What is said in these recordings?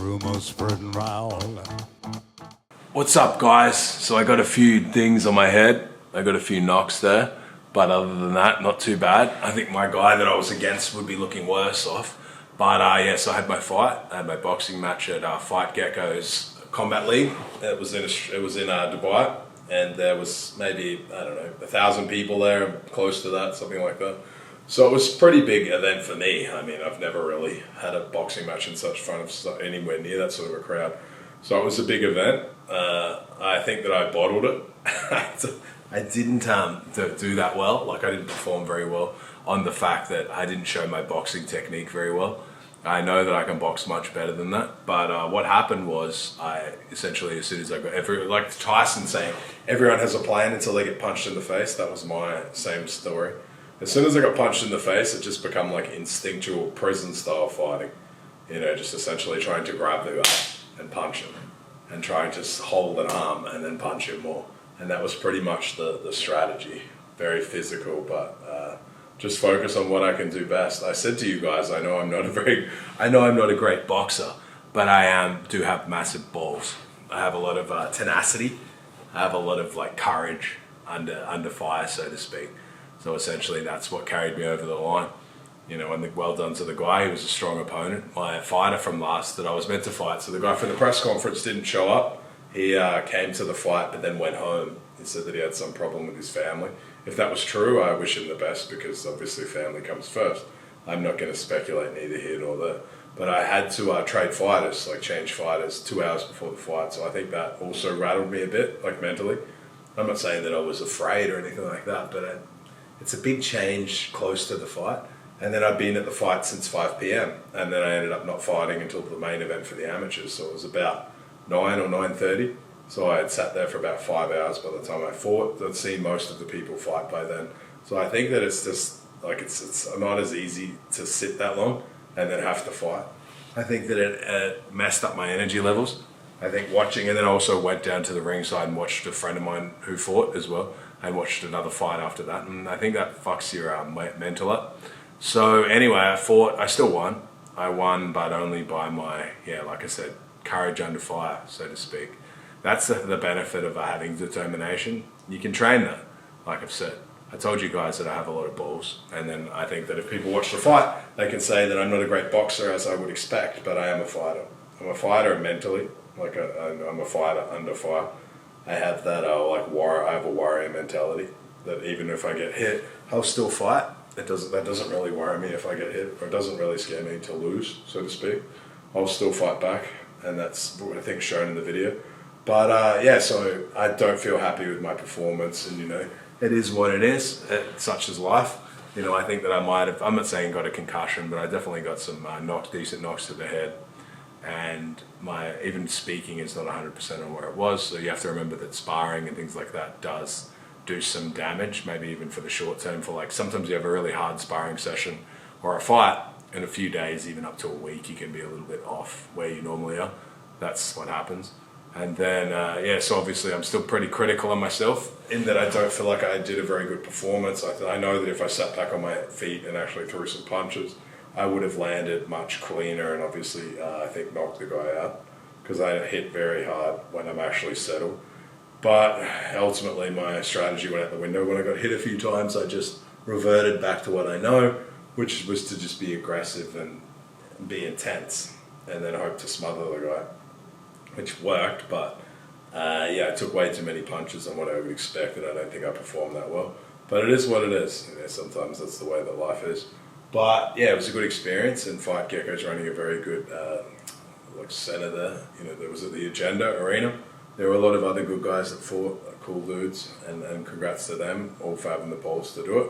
rumors spreading round. What's up, guys? So I got a few things on my head. I got a few knocks there, but other than that, not too bad. I think my guy that I was against would be looking worse off. But yeah, so I had my fight. I had my boxing match at Fight Gecko's Combat League. It was in Dubai, and there was maybe, I don't know, 1,000 people there, close to that, something like that. So it was a pretty big event for me. I mean, I've never really had a boxing match in such front of anywhere near that sort of a crowd. So it was a big event. I think that I bottled it. I didn't do that well. Like, I didn't perform very well on the fact that I didn't show my boxing technique very well. I know that I can box much better than that. But what happened was, I essentially, as soon as I got like Tyson saying, everyone has a plan until they get punched in the face. That was my same story. As soon as I got punched in the face, it just become like instinctual prison style fighting. You know, just essentially trying to grab the guy and punch him, and trying to hold an arm and then punch him more. And that was pretty much the strategy. Very physical, but just focus on what I can do best. I said to you guys, I know I'm not a great boxer, but I do have massive balls. I have a lot of tenacity. I have a lot of like courage under fire, so to speak. So essentially, that's what carried me over the line. You know, and well done to the guy. He was a strong opponent. My fighter from last that I was meant to fight. So the guy from the press conference didn't show up. He came to the fight, but then went home. He said that he had some problem with his family. If that was true, I wish him the best, because obviously family comes first. I'm not going to speculate neither here nor there. But I had to trade fighters, like change fighters 2 hours before the fight. So I think that also rattled me a bit, like mentally. I'm not saying that I was afraid or anything like that, but it's a big change close to the fight. And then I'd been at the fight since 5 p.m. And then I ended up not fighting until the main event for the amateurs. So it was about 9 or 9:30. So I had sat there for about 5 hours by the time I fought. I'd seen most of the people fight by then. So I think that it's just, like, it's not as easy to sit that long and then have to fight. I think that it messed up my energy levels. I think watching, and then I also went down to the ringside and watched a friend of mine who fought as well. I watched another fight after that, and I think that fucks your mental up. So anyway, I fought. I still won. I won, but only by my, like I said, courage under fire, so to speak. That's the benefit of having determination. You can train that, like I've said. I told you guys that I have a lot of balls, and then I think that if people watch the fight, they can say that I'm not a great boxer as I would expect, but I am a fighter. I'm a fighter mentally, like I'm a fighter under fire. I have that I have a warrior mentality, that even if I get hit, I'll still fight. That doesn't really worry me if I get hit, or it doesn't really scare me to lose, so to speak. I'll still fight back, and that's what I think shown in the video. But so I don't feel happy with my performance, and it is what it is. Such is life. I think that I'm not saying got a concussion, but I definitely got some decent knocks to the head. And my even speaking is not 100% on where it was, so you have to remember that sparring and things like that does do some damage, maybe even for the short term. For like, sometimes you have a really hard sparring session or a fight, in a few days, even up to a week, you can be a little bit off where you normally are. That's what happens. And then, so obviously I'm still pretty critical of myself, in that I don't feel like I did a very good performance. I know that if I sat back on my feet and actually threw some punches, I would have landed much cleaner, and obviously I think knocked the guy out, because I hit very hard when I'm actually settled. But ultimately my strategy went out the window. When I got hit a few times, I just reverted back to what I know, which was to just be aggressive and be intense, and then hope to smother the guy, which worked. But I took way too many punches on what I would expect, and I don't think I performed that well. But it is what it is. Sometimes that's the way that life is. But it was a good experience, and Fight Gecko's running a very good center there. That was at the Agenda Arena. There were a lot of other good guys that fought, cool dudes, and congrats to them, all for having the balls to do it.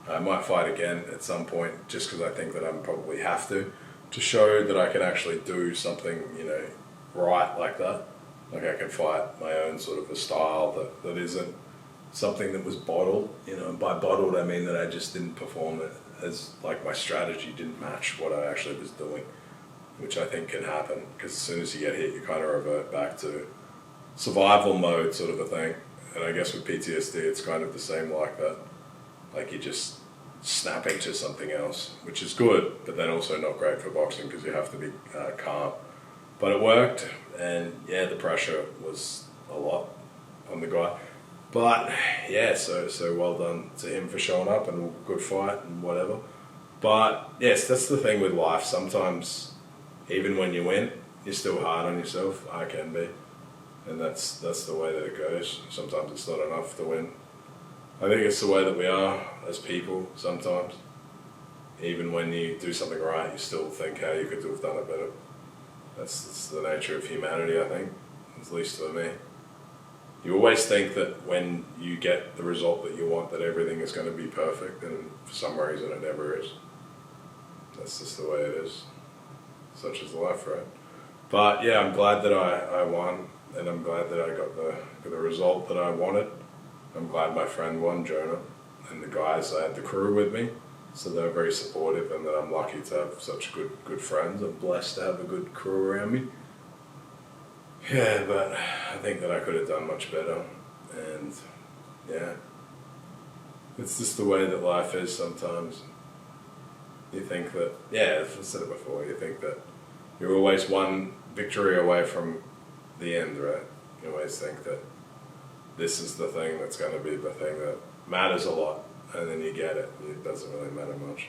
I might fight again at some point, just because I think that I probably have to show that I can actually do something, right like that. Like, I can fight my own sort of a style that isn't something that was bottled. And by bottled, I mean that I just didn't perform it as, like, my strategy didn't match what I actually was doing, which I think can happen, because as soon as you get hit, you kind of revert back to survival mode, sort of a thing. And I guess with PTSD, it's kind of the same like that. Like, you just snap into something else, which is good, but then also not great for boxing, because you have to be calm. but it worked. And yeah, the pressure was a lot on the guy. But yeah, so well done to him for showing up and a good fight and whatever. But yes, that's the thing with life. Sometimes, even when you win, you're still hard on yourself. I can be, and that's the way that it goes. Sometimes it's not enough to win. I think it's the way that we are as people. Sometimes, even when you do something right, you still think how you could have done it better. That's the nature of humanity, I think, at least for me. You always think that when you get the result that you want, that everything is going to be perfect, and for some reason it never is. That's just the way it is. Such is life, right? But yeah, I'm glad that I won, and I'm glad that I got the result that I wanted. I'm glad my friend won, Jonah, and the guys, I had the crew with me, so they're very supportive, and that I'm lucky to have such good friends. I'm blessed to have a good crew around me. Yeah, but I think that I could have done much better, and yeah, it's just the way that life is sometimes. You think that, yeah, I've said it before, you think that you're always one victory away from the end, right? You always think that this is the thing that's going to be the thing that matters a lot, and then you get it, and it doesn't really matter much.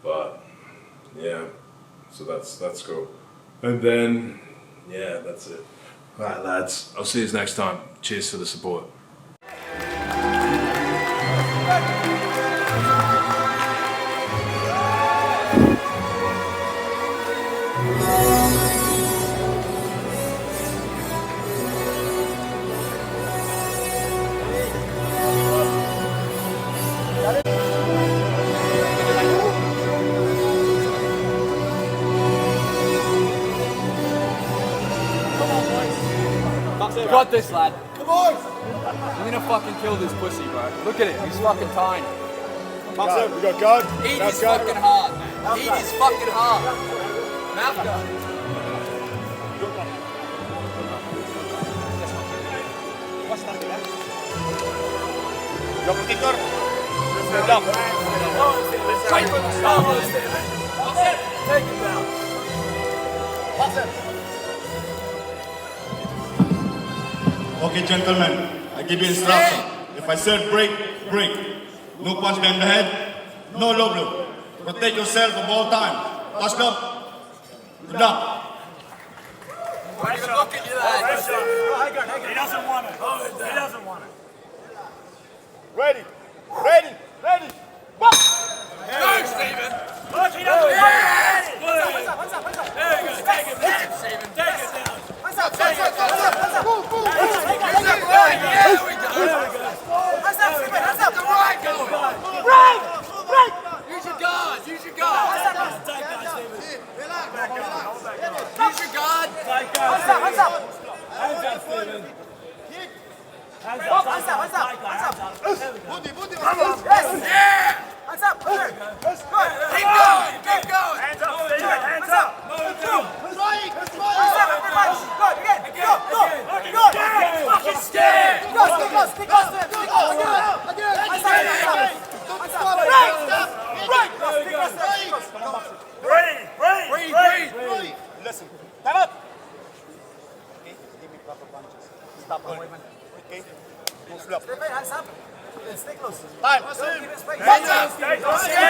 But, yeah, so that's cool. And then, yeah, that's it. Alright, lads, I'll see you next time. Cheers for the support. You got this, lad. Come on! I'm gonna fucking kill this pussy, bro. Look at him, he's fucking tiny. We got guard. Eat his fucking heart, man. Eat his fucking heart. Mouth guard. Yo, protector. Stand up. Straight from the start. Take him down. Pass it. Okay, gentlemen, I give you instruction. If I said break, break. No punch behind the head, no low blow. Protect yourself of all time. Touch up. Good luck. Why are you looking at that? He doesn't want it. He doesn't want it. Ready, ready, ready. Go, Stephen! Look, he doesn't want it. There you go, take it down, Stephen. Take it down. Take it down. There we go. Use your guard. Use your guard. Use your guard. Yeah! Keep going. Keep going. Hands up, Stephen. Hands up. Fucking scared. Breathe. Listen. Stand up. Okay, give me proper punches. Stop going. Okay. Go slap. Stay close. Time. Hands up. Stay close. Let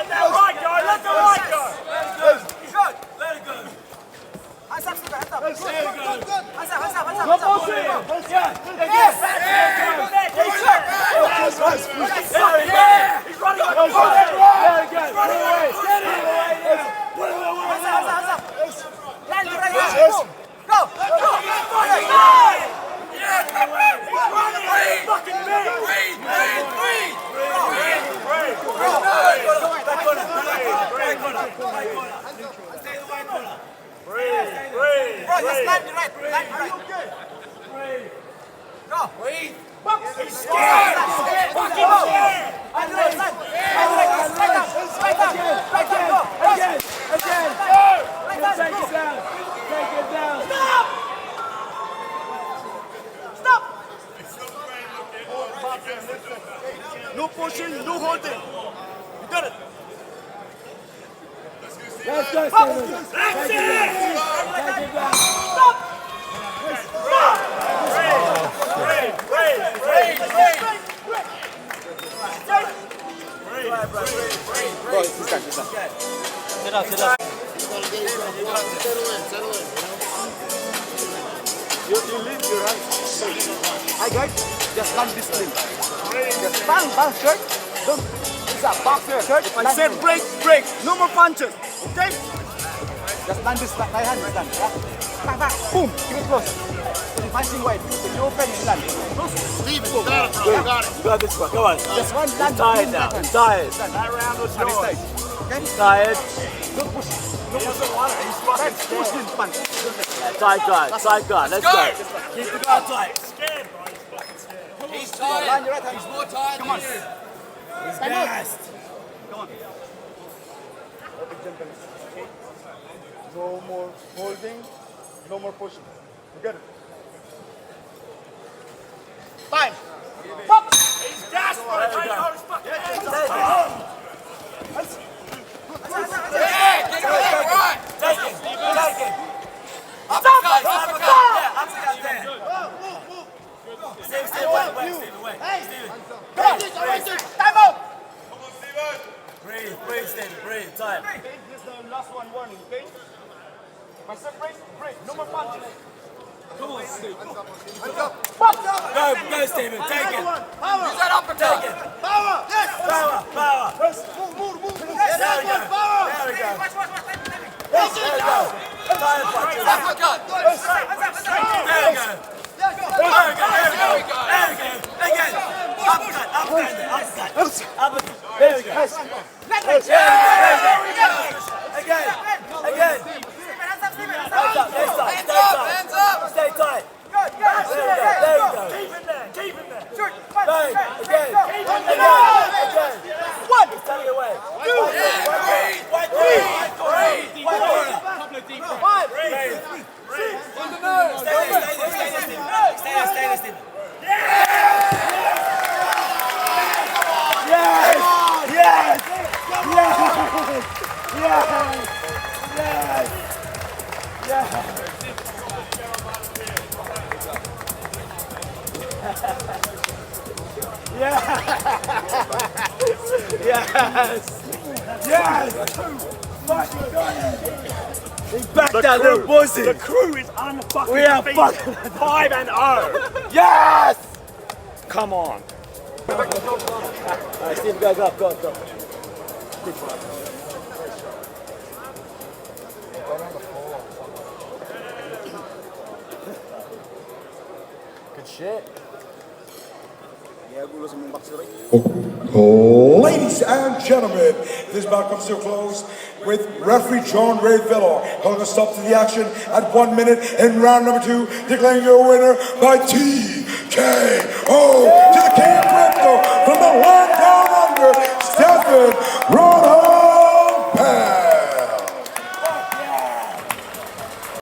that right go. Let the right go. Let it go. Hands up. He's running like a He's scared! Fucking scared! No pushing, no holding. You got it. Let's go, Steven. That's it! Take it back. Stop! Sit up. You leave your hands. Hi guys, just stand this clean. Just stand, shirt. Don't. It's a boxer shirt. If I said break, break. No more punches. Okay? Just stand this, my hand is done. Yeah? Back, back. Boom. Keep it close. So the punching wide. So you open and land. Close. Leave it. You got it, bro. You got it. You got this one. Come on. Just one land. He's tired now. He's tired. That round was yours. Okay? He's tired. Don't push. Don't push the water. He's fucking push him, punch. Tight guard. Let's go. Keep the guard tight. Scared, bro. He's fucking scared. He's tired. He's more tired Come on. than you. He's gassed. Come on. No more holding. No more pushing. You get it. Time. He's gassed, bro. Hold his fucking hands up. Take it. Uppercut there. Steve, wait. Time out. Breathe, Steve. Breathe. Time. This is the last one warning, okay? If I say break. No more punches. Come on, Steve. Hands up. Go, Steven. Take it. Power. Use that uppercut. Take it. Power. Yes. Power. Move. Yes, there we go. Power. There we go. Yes, there we go. Tire punches. Uppercut. There we go. Again. Uppercut. There we go. Again. Hands up. Stay tight. There we go. Keep him there. Again. One. He's telling away. White corner. Five. On the nose. Stay there, Steve. Back that little pussy. The crew is unfucking We are beat. fucking 5-0. yes. Come on. Alright, Steve, go. Good shit. Ladies and gentlemen, this bout comes to a close with referee John Ray Villa calling a stop to the action at 1 minute in round number 2, declaring your winner by TKO to the King of Crypto from the land down under, Stephen